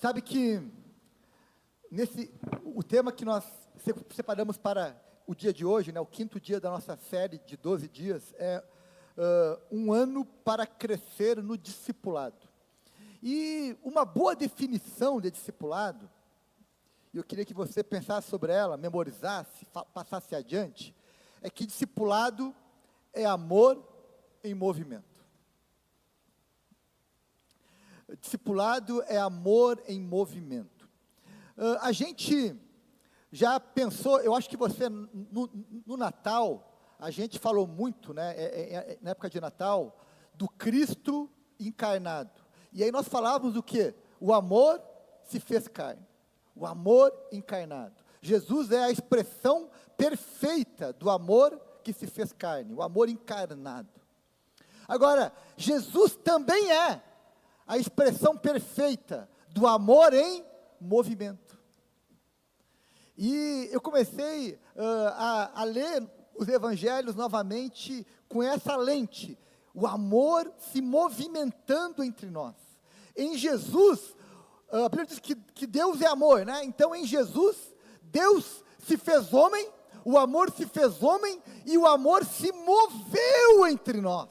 Sabe que o tema que nós separamos para o dia de hoje, né, o quinto dia da nossa série de 12 dias, é um ano para crescer no discipulado. E uma boa definição de discipulado, e eu queria que você pensasse sobre ela, memorizasse, passasse adiante, é que discipulado é amor em movimento. Discipulado é amor em movimento. A gente já pensou, eu acho que você, no Natal, a gente falou muito, né, na época de Natal, do Cristo encarnado. E aí nós falávamos do quê? O amor se fez carne. O amor encarnado. Jesus é a expressão perfeita do amor que se fez carne, o amor encarnado. Agora, Jesus também é a expressão perfeita do amor em movimento. E eu comecei a ler os evangelhos novamente com essa lente, o amor se movimentando entre nós. Em Jesus, a Bíblia diz que Deus é amor, né? Então em Jesus, Deus se fez homem, o amor se fez homem e o amor se moveu entre nós.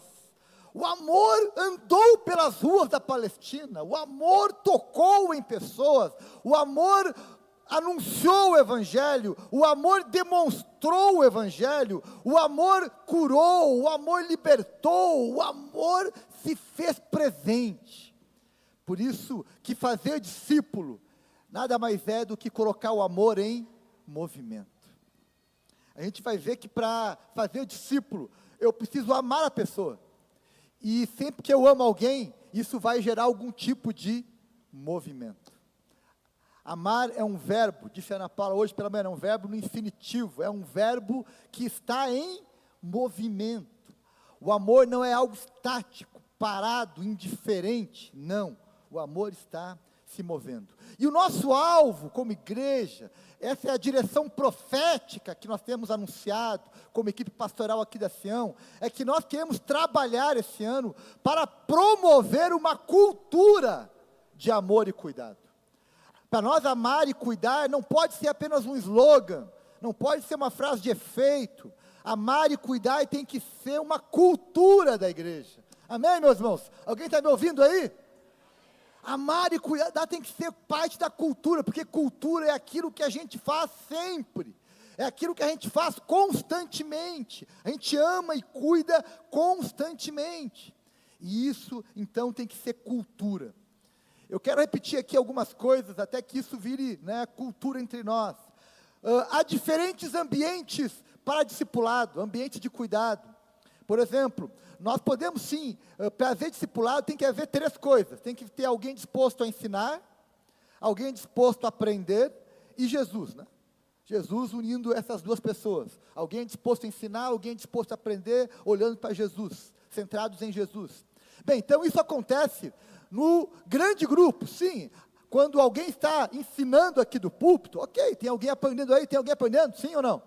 O amor andou pelas ruas da Palestina, o amor tocou em pessoas, o amor anunciou o Evangelho, o amor demonstrou o Evangelho, o amor curou, o amor libertou, o amor se fez presente. Por isso que fazer discípulo nada mais é do que colocar o amor em movimento. A gente vai ver que para fazer discípulo, eu preciso amar a pessoa. E sempre que eu amo alguém, isso vai gerar algum tipo de movimento. Amar é um verbo, disse a Ana Paula hoje pela manhã, é um verbo no infinitivo, é um verbo que está em movimento. O amor não é algo estático, parado, indiferente, não. O amor está se movendo. E o nosso alvo como igreja, essa é a direção profética que nós temos anunciado, como equipe pastoral aqui da Sião, é que nós queremos trabalhar esse ano para promover uma cultura de amor e cuidado. Para nós amar e cuidar não pode ser apenas um slogan, não pode ser uma frase de efeito. Amar e cuidar tem que ser uma cultura da igreja. Amém, meus irmãos? Alguém está me ouvindo aí? Amar e cuidar tem que ser parte da cultura, porque cultura é aquilo que a gente faz sempre, é aquilo que a gente faz constantemente, a gente ama e cuida constantemente, e isso então tem que ser cultura. Eu quero repetir aqui algumas coisas, até que isso vire, né, cultura entre nós. Há diferentes ambientes para discipulado, ambiente de cuidado. Por exemplo, nós podemos sim, para haver discipulado tem que haver três coisas. Tem que ter alguém disposto a ensinar, alguém disposto a aprender e Jesus, né? Jesus unindo essas duas pessoas. Alguém disposto a ensinar, alguém disposto a aprender, olhando para Jesus, centrados em Jesus. Bem, então isso acontece no grande grupo, sim. Quando alguém está ensinando aqui do púlpito, ok, tem alguém aprendendo aí, tem alguém aprendendo, sim ou não?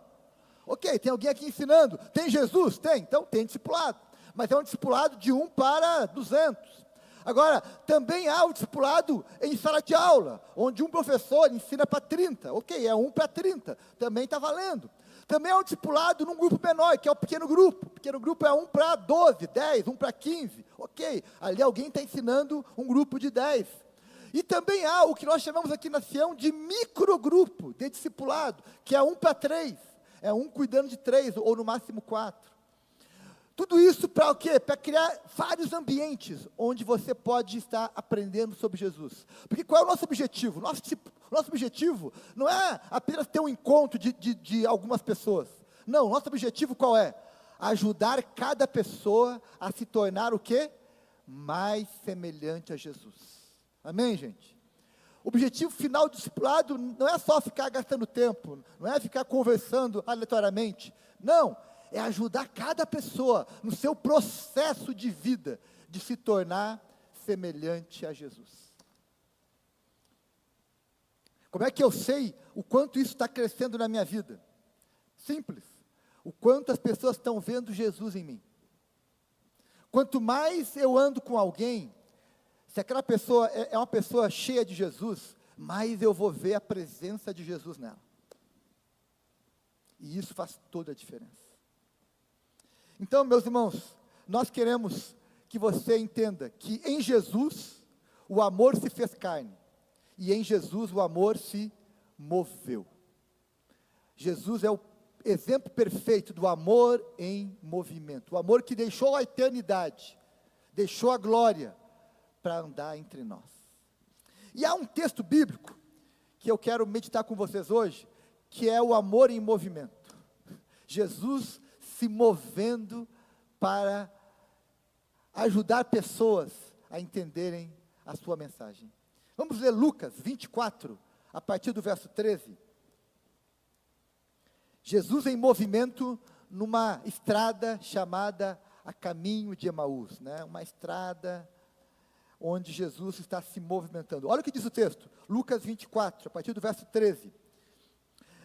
Ok, tem alguém aqui ensinando, tem Jesus? Tem, então tem discipulado, mas é um discipulado de 1 para 200. Agora, também há o discipulado em sala de aula, onde um professor ensina para 30, ok, é 1 para 30, também está valendo. Também há um discipulado num grupo menor, que é o pequeno grupo é 1 para 12, 10, 1 para 15, ok, ali alguém está ensinando um grupo de 10. E também há o que nós chamamos aqui na Sião de microgrupo, de discipulado, que é 1 para 3. É 1 cuidando de 3, ou no máximo 4. Tudo isso para o quê? Para criar vários ambientes, onde você pode estar aprendendo sobre Jesus. Porque qual é o nosso objetivo? Nosso objetivo não é apenas ter um encontro de algumas pessoas. Não, nosso objetivo qual é? Ajudar cada pessoa a se tornar o quê? Mais semelhante a Jesus. Amém, gente? O objetivo final do discipulado não é só ficar gastando tempo, não é ficar conversando aleatoriamente, não, é ajudar cada pessoa no seu processo de vida, de se tornar semelhante a Jesus. Como é que eu sei o quanto isso está crescendo na minha vida? Simples, o quanto as pessoas estão vendo Jesus em mim. Quanto mais eu ando com alguém, Se aquela pessoa é uma pessoa cheia de Jesus, mais eu vou ver a presença de Jesus nela. E isso faz toda a diferença. Então, meus irmãos, nós queremos que você entenda que em Jesus o amor se fez carne, e em Jesus o amor se moveu. Jesus é o exemplo perfeito do amor em movimento, o amor que deixou a eternidade, deixou a glória para andar entre nós. E há um texto bíblico que eu quero meditar com vocês hoje, que é o amor em movimento. Jesus se movendo para ajudar pessoas a entenderem a sua mensagem. Vamos ler Lucas 24, a partir do verso 13. Jesus em movimento numa estrada chamada a Caminho de Emaús, né? Uma estrada onde Jesus está se movimentando. Olha o que diz o texto, Lucas 24, a partir do verso 13.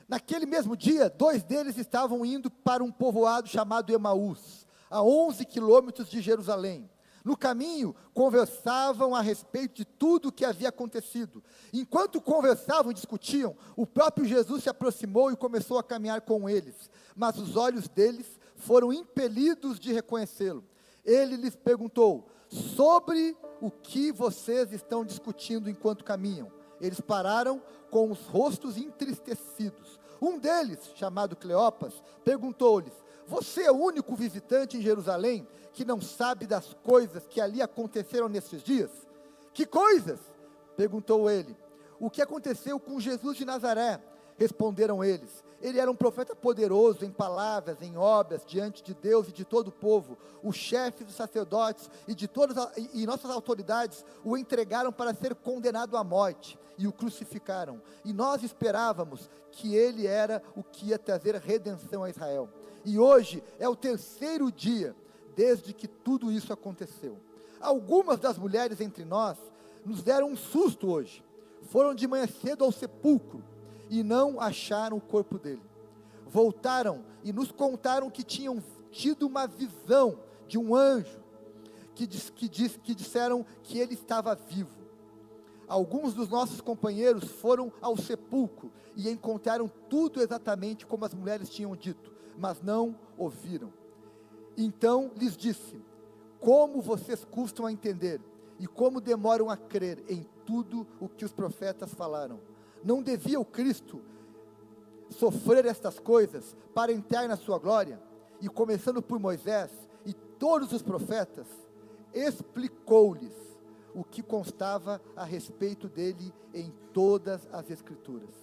Naquele mesmo dia, 2 deles estavam indo para um povoado chamado Emaús, a 11 quilômetros de Jerusalém. No caminho, conversavam a respeito de tudo o que havia acontecido. Enquanto conversavam e discutiam, o próprio Jesus se aproximou e começou a caminhar com eles. Mas os olhos deles foram impelidos de reconhecê-lo. Ele lhes perguntou: sobre o que vocês estão discutindo enquanto caminham? Eles pararam com os rostos entristecidos. Um deles, chamado Cleopas, perguntou-lhes: você é o único visitante em Jerusalém que não sabe das coisas que ali aconteceram nesses dias? Que coisas? Perguntou ele. O que aconteceu com Jesus de Nazaré? Responderam eles. Ele era um profeta poderoso em palavras, em obras, diante de Deus e de todo o povo. Os chefes dos sacerdotes e nossas autoridades o entregaram para ser condenado à morte e o crucificaram. E nós esperávamos que ele era o que ia trazer redenção a Israel. E hoje é o 3º dia desde que tudo isso aconteceu. Algumas das mulheres entre nós nos deram um susto hoje. Foram de manhã cedo ao sepulcro e não acharam o corpo dele. Voltaram e nos contaram que tinham tido uma visão de um anjo, que disseram que ele estava vivo. Alguns dos nossos companheiros foram ao sepulcro e encontraram tudo exatamente como as mulheres tinham dito, mas não ouviram. Então lhes disse: como vocês custam a entender e como demoram a crer em tudo o que os profetas falaram? Não devia o Cristo sofrer estas coisas para entrar na sua glória? E começando por Moisés e todos os profetas, explicou-lhes o que constava a respeito dele em todas as Escrituras.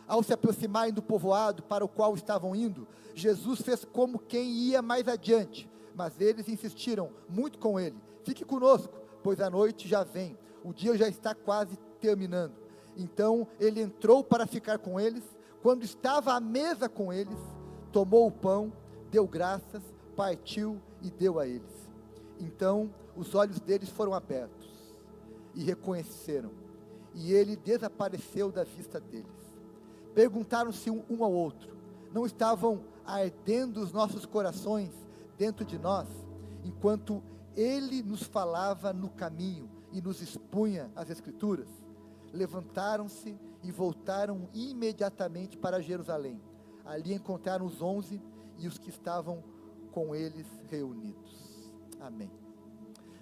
Ao se aproximarem do povoado para o qual estavam indo, Jesus fez como quem ia mais adiante, mas eles insistiram muito com ele: fique conosco, pois a noite já vem, o dia já está quase terminando. Então ele entrou para ficar com eles. Quando estava à mesa com eles, tomou o pão, deu graças, partiu e deu a eles. Então os olhos deles foram abertos e reconheceram, e ele desapareceu da vista deles. Perguntaram-se um ao outro: não estavam ardendo os nossos corações dentro de nós, enquanto ele nos falava no caminho e nos expunha as Escrituras? Levantaram-se e voltaram imediatamente para Jerusalém. Ali encontraram os 11 e os que estavam com eles reunidos. Amém.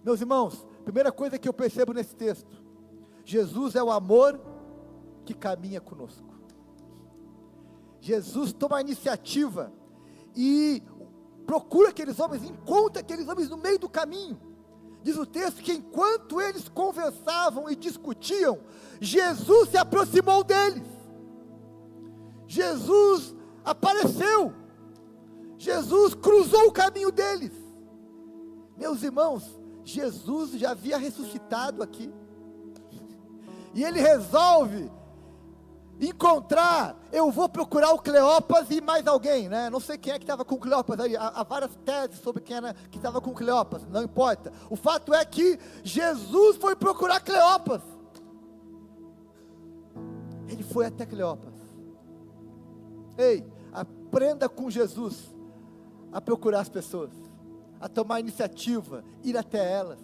Meus irmãos, primeira coisa que eu percebo nesse texto: Jesus é o amor que caminha conosco. Jesus toma a iniciativa e procura aqueles homens, encontra aqueles homens no meio do caminho. Diz o texto que enquanto eles conversavam e discutiam, Jesus se aproximou deles. Jesus apareceu. Jesus cruzou o caminho deles. Meus irmãos, Jesus já havia ressuscitado aqui. E ele resolve encontrar. Eu vou procurar o Cleopas e mais alguém, né? Não sei quem é que estava com o Cleopas aí. Há várias teses sobre quem era que estava com o Cleopas, não importa. O fato é que Jesus foi procurar Cleopas. Ele foi até Cleopas. Ei, aprenda com Jesus a procurar as pessoas, a tomar iniciativa, ir até elas,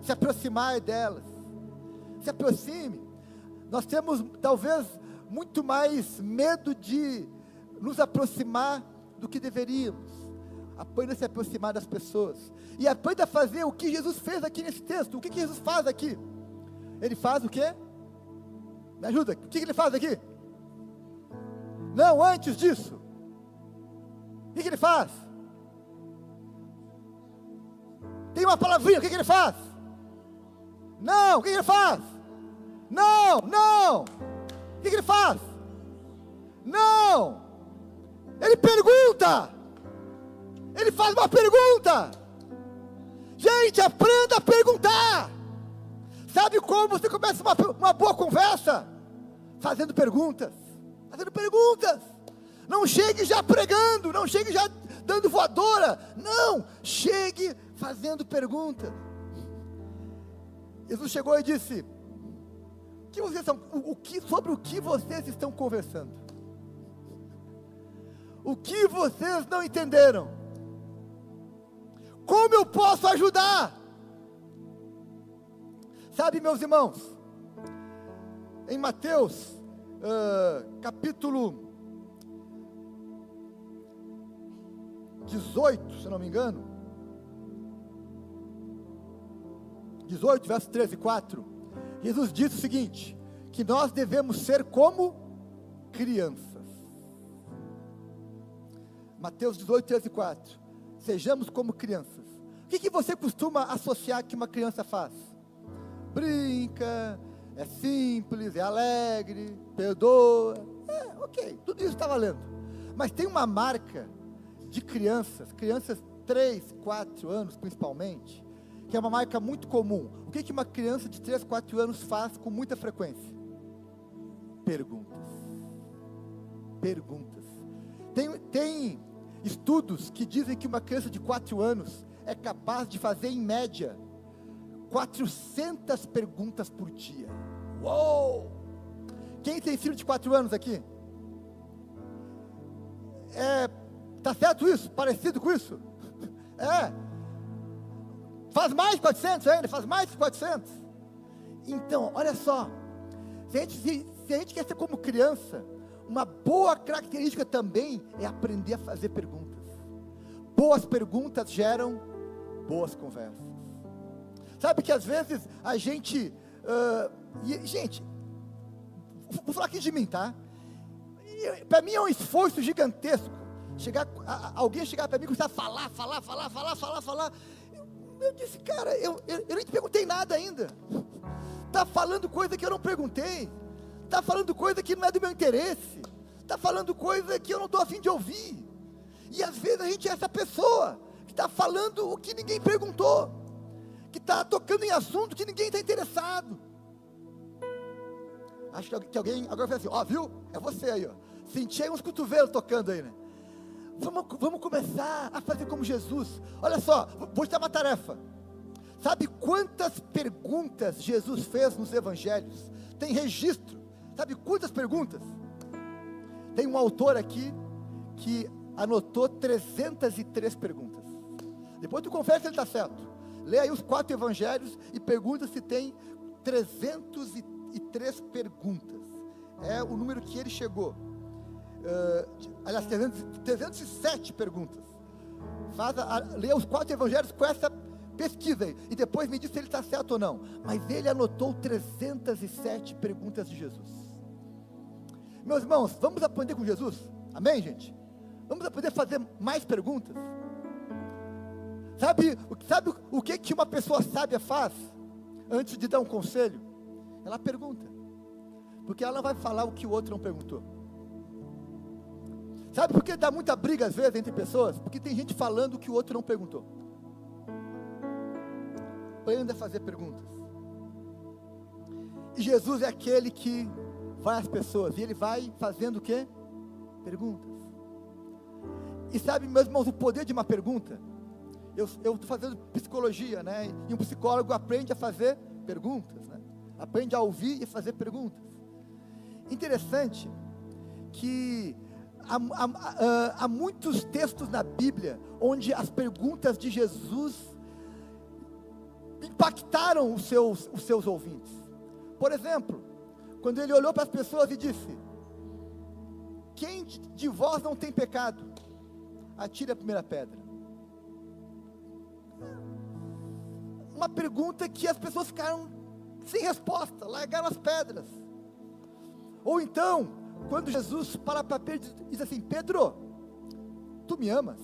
se aproximar delas. se aproxime. Nós temos talvez muito mais medo de nos aproximar do que deveríamos. Aprenda a se aproximar das pessoas. E aprenda a fazer o que Jesus fez aqui nesse texto. O que Jesus faz aqui? Ele faz o quê? Me ajuda, o que ele faz aqui? Não, antes disso. O que ele faz? Tem uma palavrinha, o que ele faz? Não, o que ele faz? Não. O que ele faz? Não. Ele pergunta. Ele faz uma pergunta. Gente, aprenda a perguntar. Sabe como você começa uma boa conversa? Fazendo perguntas. Fazendo perguntas. Não chegue já pregando, não chegue já dando voadora. Não, chegue fazendo perguntas. Jesus chegou e disse: sobre o que vocês estão conversando? O que vocês não entenderam? Como eu posso ajudar? Sabe, meus irmãos, em Mateus, capítulo 18, se não me engano, 18, verso 13 e 4, Jesus disse o seguinte, que nós devemos ser como crianças. Mateus 18, 13 e 4, sejamos como crianças. O que você costuma associar que uma criança faz? Brinca, é simples, é alegre, perdoa, ok, tudo isso está valendo. Mas tem uma marca de crianças 3, 4 anos principalmente, que é uma marca muito comum. O que uma criança de 3, 4 anos faz com muita frequência? Perguntas. Tem estudos que dizem que uma criança de 4 anos é capaz de fazer em média 400 perguntas por dia. Uou! Quem tem filho de 4 anos aqui? Tá certo isso? Parecido com isso? Faz mais de 400 ainda? Faz mais de 400? Então, olha só. Se a gente quer ser como criança, uma boa característica também é aprender a fazer perguntas. Boas perguntas geram boas conversas. Sabe que às vezes a gente... gente, vou falar aqui de mim, tá? Para mim é um esforço gigantesco. Alguém chegar para mim e começar a falar. Eu disse, cara, eu nem te perguntei nada ainda. Está falando coisa que eu não perguntei. Está falando coisa que não é do meu interesse. Está falando coisa que eu não estou a fim de ouvir. E às vezes a gente é essa pessoa que está falando o que ninguém perguntou, que está tocando em assunto que ninguém está interessado. Acho que alguém agora vai assim, viu? É você aí, Senti aí uns cotovelos tocando aí, né? Vamos começar a fazer como Jesus. Olha só, vou te dar uma tarefa. Sabe quantas perguntas Jesus fez nos evangelhos? Tem registro. Sabe quantas perguntas? Tem um autor aqui que anotou 303 perguntas. Depois tu confere se ele está certo. Lê aí os 4 evangelhos e pergunta se tem 303 perguntas. É o número que ele chegou. Aliás, 307 perguntas. Lê os 4 evangelhos com essa pesquisa aí, e depois me diz se ele está certo ou não. Mas ele anotou 307 perguntas de Jesus. Meus irmãos, vamos aprender com Jesus? Amém, gente? Vamos aprender a fazer mais perguntas? Sabe o que uma pessoa sábia faz antes de dar um conselho? Ela pergunta, porque ela não vai falar o que o outro não perguntou. Sabe por que dá muita briga às vezes entre pessoas? Porque tem gente falando o que o outro não perguntou. Aprenda a fazer perguntas. E Jesus é aquele que vai às pessoas, e ele vai fazendo o quê? Perguntas. E sabe, meus irmãos, o poder de uma pergunta? Eu estou fazendo psicologia, né? E um psicólogo aprende a fazer perguntas, né? Aprende a ouvir e fazer perguntas. Interessante que há muitos textos na Bíblia onde as perguntas de Jesus impactaram os seus ouvintes. Por exemplo, quando ele olhou para as pessoas e disse: quem de vós não tem pecado, atire a primeira pedra. Uma pergunta que as pessoas ficaram sem resposta, largaram as pedras. Ou então, quando Jesus para Pedro e diz assim: Pedro, tu me amas?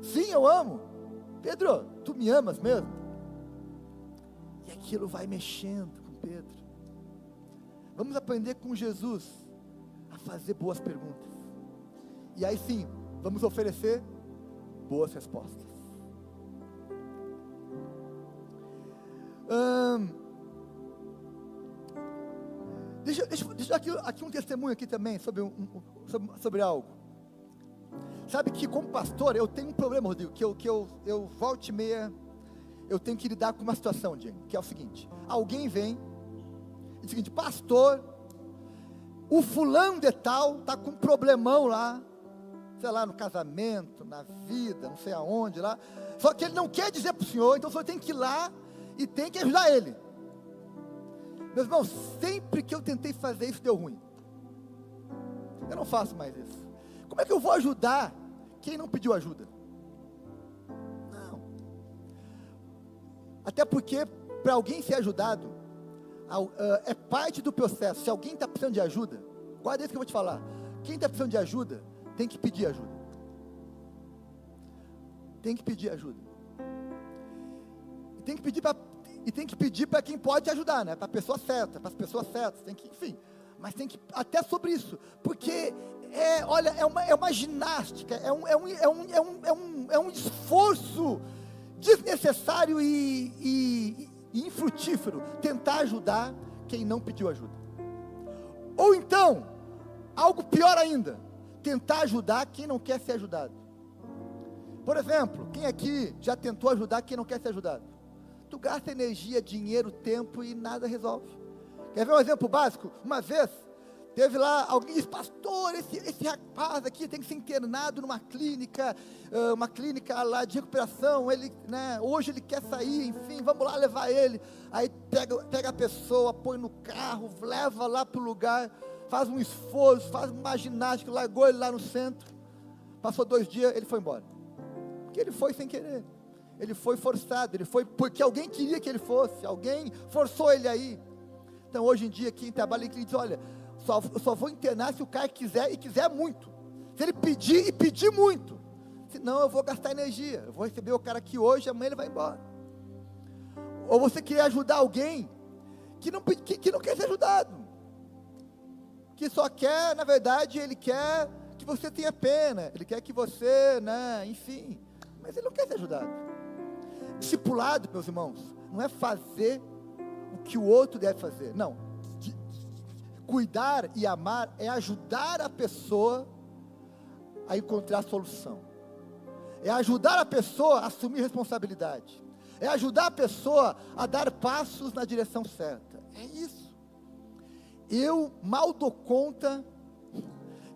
Sim, eu amo. Pedro, tu me amas mesmo? E aquilo vai mexendo com Pedro. Vamos aprender com Jesus a fazer boas perguntas. E aí sim, vamos oferecer boas respostas. Deixa aqui um testemunho aqui também sobre algo. Sabe que como pastor eu tenho um problema, Rodrigo, que eu volta e meia eu tenho que lidar com uma situação, Diego, que é o seguinte: alguém vem e diz o seguinte: pastor, o fulano de tal está com um problemão lá, sei lá, no casamento, na vida, não sei aonde lá, só que ele não quer dizer para o senhor, então o senhor tem que ir lá e tem que ajudar ele. Meus irmãos, sempre que eu tentei fazer isso deu ruim. Eu não faço mais isso. Como é que eu vou ajudar quem não pediu ajuda? Não. Até porque para alguém ser ajudado é parte do processo. Se alguém está precisando de ajuda, guarda isso que eu vou te falar. Quem está precisando de ajuda tem que pedir ajuda. Tem que pedir ajuda. E tem que pedir para quem pode te ajudar, né? Para a pessoa certa, para as pessoas certas. Tem que, enfim. Mas tem que, até sobre isso, porque é uma ginástica, é um esforço desnecessário e infrutífero tentar ajudar quem não pediu ajuda. Ou então, algo pior ainda, tentar ajudar quem não quer ser ajudado. Por exemplo, quem aqui já tentou ajudar quem não quer ser ajudado? Tu gasta energia, dinheiro, tempo e nada resolve. Quer ver um exemplo básico? Uma vez, teve lá, alguém disse: pastor, esse rapaz aqui tem que ser internado numa clínica, uma clínica lá de recuperação, ele, né, hoje ele quer sair, enfim, vamos lá levar ele. Aí pega a pessoa, põe no carro, leva lá para o lugar, faz um esforço, faz uma ginástica, largou ele lá no centro, passou 2 dias, ele foi embora, porque ele foi sem querer. Ele foi forçado, ele foi porque alguém queria que ele fosse, alguém forçou ele aí. Então hoje em dia quem trabalha em clínica diz: olha, só vou internar se o cara quiser, e quiser muito. Se ele pedir, e pedir muito. Senão eu vou gastar energia, eu vou receber o cara aqui hoje, amanhã ele vai embora. Ou você quer ajudar alguém que não quer ser ajudado, que só quer, na verdade, ele quer que você tenha pena, ele quer que você, né, enfim, mas ele não quer ser ajudado. Discipulado, meus irmãos, não é fazer o que o outro deve fazer, não. Cuidar e amar é ajudar a pessoa a encontrar a solução, é ajudar a pessoa a assumir responsabilidade, é ajudar a pessoa a dar passos na direção certa. É isso. Eu mal dou conta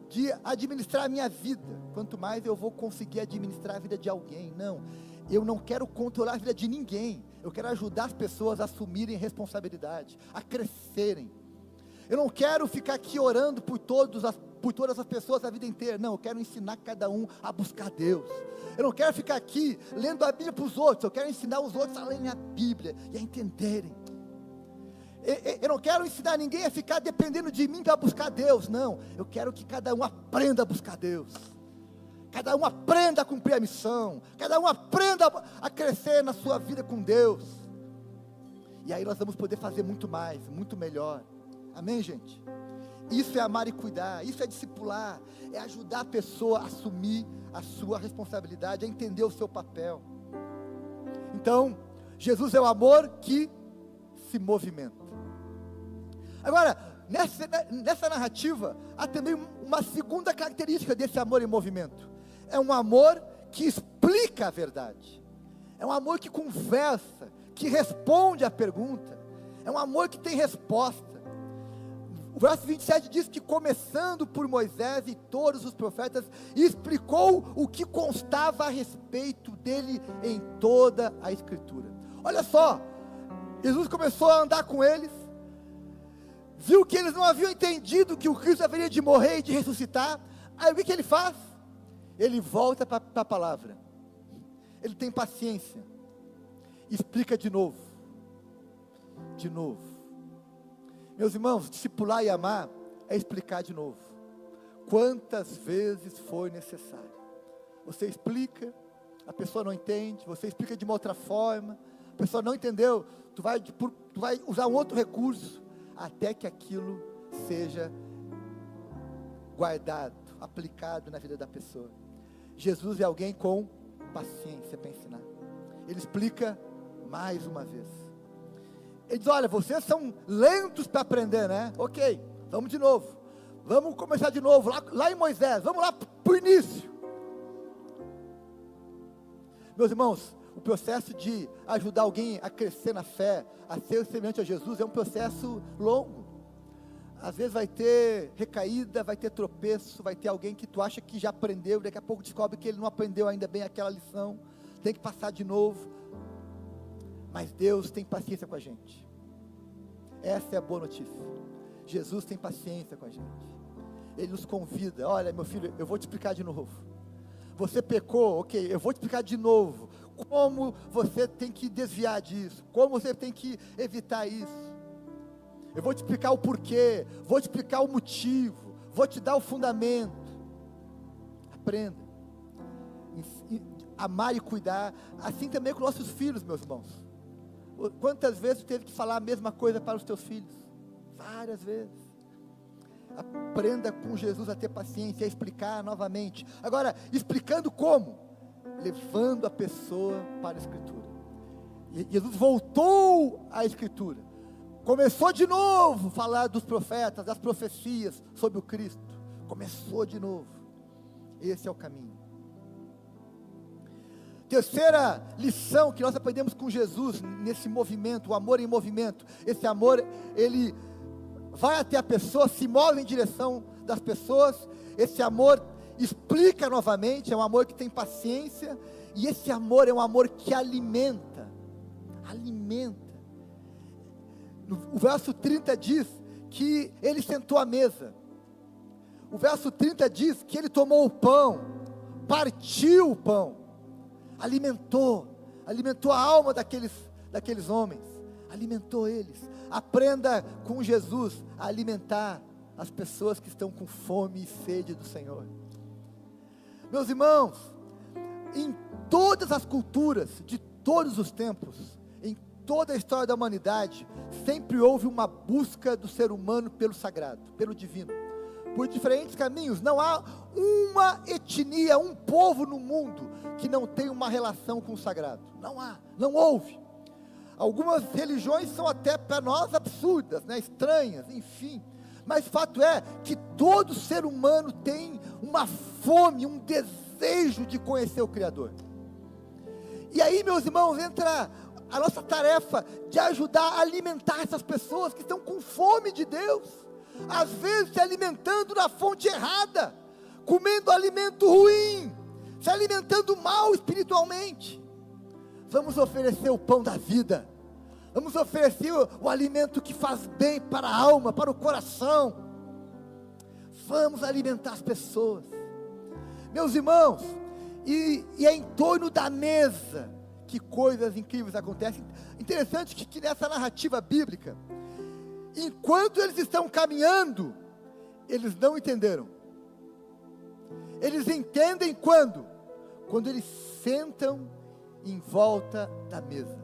de administrar a minha vida, quanto mais eu vou conseguir administrar a vida de alguém. Não, eu não quero controlar a vida de ninguém, eu quero ajudar as pessoas a assumirem responsabilidade, a crescerem. Eu não quero ficar aqui orando por todas as pessoas a vida inteira. Não, eu quero ensinar cada um a buscar Deus. Eu não quero ficar aqui lendo a Bíblia para os outros. Eu quero ensinar os outros a lerem a Bíblia e a entenderem. Eu não quero ensinar ninguém a ficar dependendo de mim para buscar Deus. Não, eu quero que cada um aprenda a buscar Deus. Cada um aprenda a cumprir a missão. Cada um aprenda a crescer na sua vida com Deus. E aí nós vamos poder fazer muito mais, muito melhor. Amém, gente? Isso é amar e cuidar, isso é discipular, é ajudar a pessoa a assumir a sua responsabilidade, a entender o seu papel. Então, Jesus é o amor que se movimenta. Agora, nessa narrativa, há também uma segunda característica desse amor em movimento. É um amor que explica a verdade, é um amor que conversa, que responde à pergunta, é um amor que tem resposta. O verso 27 diz que começando por Moisés e todos os profetas, explicou o que constava a respeito dele em toda a Escritura. Olha só, Jesus começou a andar com eles, viu que eles não haviam entendido que o Cristo haveria de morrer e de ressuscitar. Aí o que ele faz? Ele volta para a palavra, ele tem paciência, explica de novo. Meus irmãos, discipular e amar é explicar de novo, quantas vezes for necessário. Você explica, a pessoa não entende, você explica de uma outra forma, a pessoa não entendeu, tu vai usar um outro recurso, até que aquilo seja guardado, aplicado na vida da pessoa. Jesus é alguém com paciência para ensinar. Ele explica mais uma vez. Ele diz: olha, vocês são lentos para aprender, né? Ok, vamos de novo. Vamos começar de novo, lá em Moisés. Vamos lá para o início. Meus irmãos, o processo de ajudar alguém a crescer na fé, a ser semelhante a Jesus, é um processo longo. Às vezes vai ter recaída, vai ter tropeço, vai ter alguém que tu acha que já aprendeu, daqui a pouco descobre que ele não aprendeu ainda bem aquela lição, tem que passar de novo. Mas Deus tem paciência com a gente. Essa é a boa notícia. Jesus tem paciência com a gente. Ele nos convida: olha, meu filho, eu vou te explicar de novo. Você pecou, ok, eu vou te explicar de novo como você tem que desviar disso, como você tem que evitar isso. Eu vou te explicar o porquê, vou te explicar o motivo, vou te dar o fundamento. Aprenda. Amar e cuidar, assim também com nossos filhos, meus irmãos. Quantas vezes tu teve que falar a mesma coisa para os teus filhos? Várias vezes. Aprenda com Jesus a ter paciência, a explicar novamente. Agora, explicando como? Levando a pessoa para a Escritura. E Jesus voltou à Escritura. Começou de novo a falar dos profetas, das profecias sobre o Cristo. Começou de novo. Esse é o caminho. Terceira lição que nós aprendemos com Jesus, nesse movimento, o amor em movimento. Esse amor, ele vai até a pessoa, se move em direção das pessoas. Esse amor explica novamente, é um amor que tem paciência. E esse amor é um amor que alimenta. O verso 30 diz que ele sentou à mesa. O verso 30 diz que ele tomou o pão, partiu o pão, alimentou a alma daqueles homens, alimentou eles. Aprenda com Jesus a alimentar as pessoas que estão com fome e sede do Senhor. Meus irmãos, em todas as culturas, de todos os tempos, em toda a história da humanidade, sempre houve uma busca do ser humano pelo sagrado, pelo divino, por diferentes caminhos. Não há uma etnia, um povo no mundo que não tem uma relação com o sagrado. Não houve. Algumas religiões são até para nós absurdas, né? Estranhas, enfim. Mas fato é que todo ser humano tem uma fome, um desejo de conhecer o Criador. E aí, meus irmãos, entra a nossa tarefa de ajudar a alimentar essas pessoas que estão com fome de Deus, às vezes se alimentando na fonte errada, comendo alimento ruim, se alimentando mal espiritualmente. Vamos oferecer o pão da vida, vamos oferecer o alimento que faz bem para a alma, para o coração. Vamos alimentar as pessoas, meus irmãos. E é em torno da mesa que coisas incríveis acontecem. Interessante que nessa narrativa bíblica, enquanto eles estão caminhando, eles não entenderam. Eles entendem quando? Quando eles sentam em volta da mesa.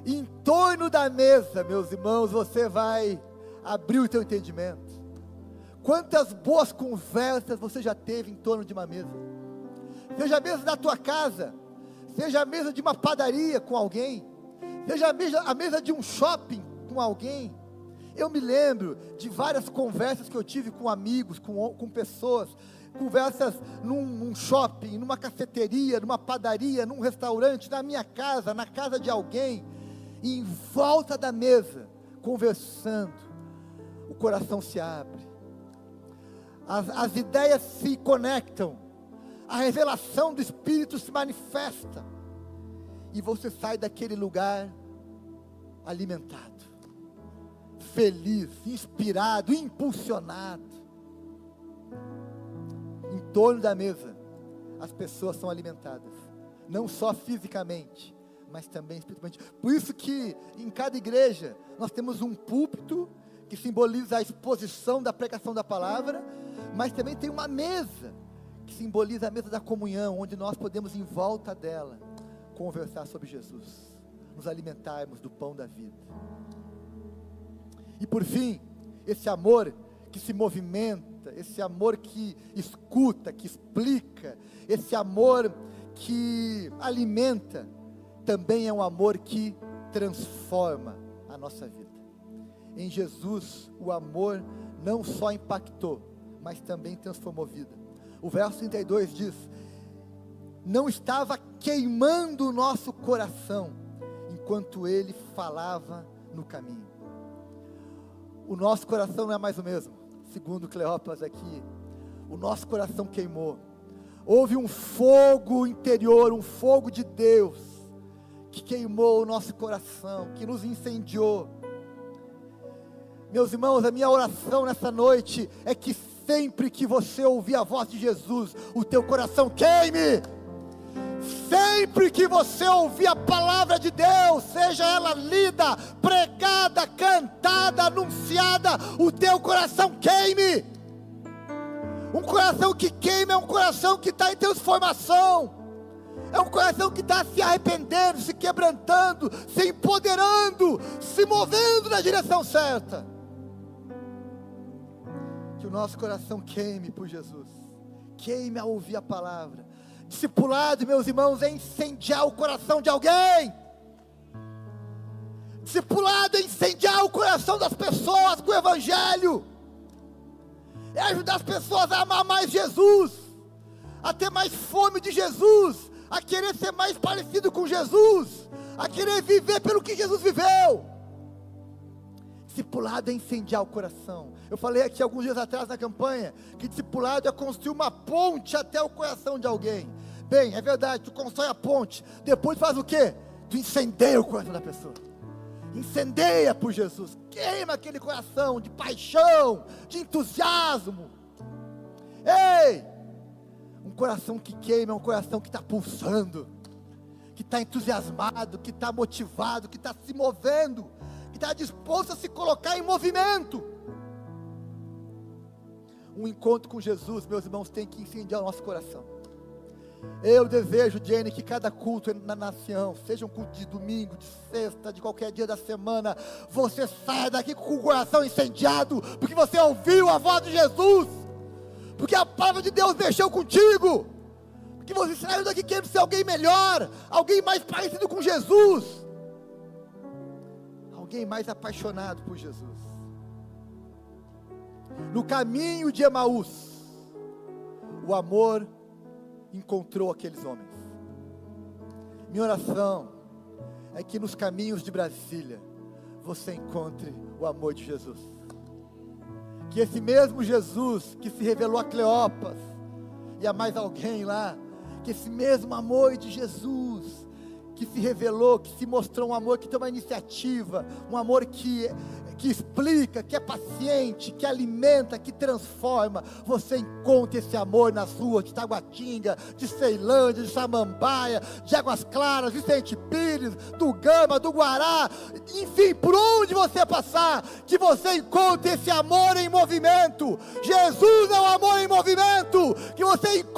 Em torno da mesa, meus irmãos, você vai abrir o teu entendimento. Quantas boas conversas você já teve em torno de uma mesa? Seja a mesa da tua casa, seja a mesa de uma padaria com alguém, seja a mesa de um shopping com alguém. Eu me lembro de várias conversas que eu tive com amigos, com pessoas, conversas num shopping, numa cafeteria, numa padaria, num restaurante, na minha casa, na casa de alguém, e em volta da mesa, conversando, o coração se abre, as ideias se conectam, a revelação do Espírito se manifesta, e você sai daquele lugar alimentado, feliz, inspirado, impulsionado. Em torno da mesa, as pessoas são alimentadas, não só fisicamente, mas também espiritualmente. Por isso que em cada igreja nós temos um púlpito que simboliza a exposição da pregação da palavra, mas também tem uma mesa que simboliza a mesa da comunhão, onde nós podemos em volta dela conversar sobre Jesus, nos alimentarmos do pão da vida. E por fim, esse amor que se movimenta, esse amor que escuta, que explica, esse amor que alimenta, também é um amor que transforma a nossa vida. Em Jesus, o amor não só impactou, mas também transformou vida. O verso 32 diz: não estava queimando o nosso coração, enquanto ele falava no caminho. O nosso coração não é mais o mesmo, segundo Cleopas aqui. O nosso coração queimou. Houve um fogo interior, um fogo de Deus, que queimou o nosso coração, que nos incendiou. Meus irmãos, a minha oração nessa noite é que sempre que você ouvir a voz de Jesus, o teu coração queime. Sempre que você ouvir a palavra de Deus, seja ela lida, pregada, cantada, anunciada, o teu coração queime. Um coração que queima é um coração que está em transformação. É um coração que está se arrependendo, se quebrantando, se empoderando, se movendo na direção certa. Que o nosso coração queime por Jesus, queime ao ouvir a palavra. Discipulado, meus irmãos, é incendiar o coração de alguém. Discipulado é incendiar o coração das pessoas com o Evangelho. É ajudar as pessoas a amar mais Jesus, a ter mais fome de Jesus, a querer ser mais parecido com Jesus, a querer viver pelo que Jesus viveu. Discipulado é incendiar o coração. Eu falei aqui alguns dias atrás na campanha, que discipulado é construir uma ponte até o coração de alguém. Bem, é verdade, tu constrói a ponte, depois faz o quê? Tu incendeia o coração da pessoa. Incendeia por Jesus, queima aquele coração de paixão, de entusiasmo. Ei, um coração que queima é um coração que está pulsando, que está entusiasmado, que está motivado, que está se movendo, que está disposto a se colocar em movimento. Um encontro com Jesus, meus irmãos, tem que incendiar o nosso coração. Eu desejo, Jenny, que cada culto na nação, seja um culto de domingo, de sexta, de qualquer dia da semana, você saia daqui com o coração incendiado, porque você ouviu a voz de Jesus, porque a palavra de Deus mexeu contigo, porque você saiu daqui querendo ser alguém melhor, alguém mais parecido com Jesus, alguém mais apaixonado por Jesus. No caminho de Emaús, o amor encontrou aqueles homens. Minha oração é que nos caminhos de Brasília você encontre o amor de Jesus. Que esse mesmo Jesus que se revelou a Cleopas e a mais alguém lá, que esse mesmo amor de Jesus que se revelou, que se mostrou um amor que tem uma iniciativa, um amor que explica, que é paciente, que alimenta, que transforma, você encontra esse amor nas ruas de Taguatinga, de Ceilândia, de Samambaia, de Águas Claras, de Vicente Pires, do Gama, do Guará, enfim, por onde você passar, que você encontre esse amor em movimento. Jesus é o amor em movimento, que você encontre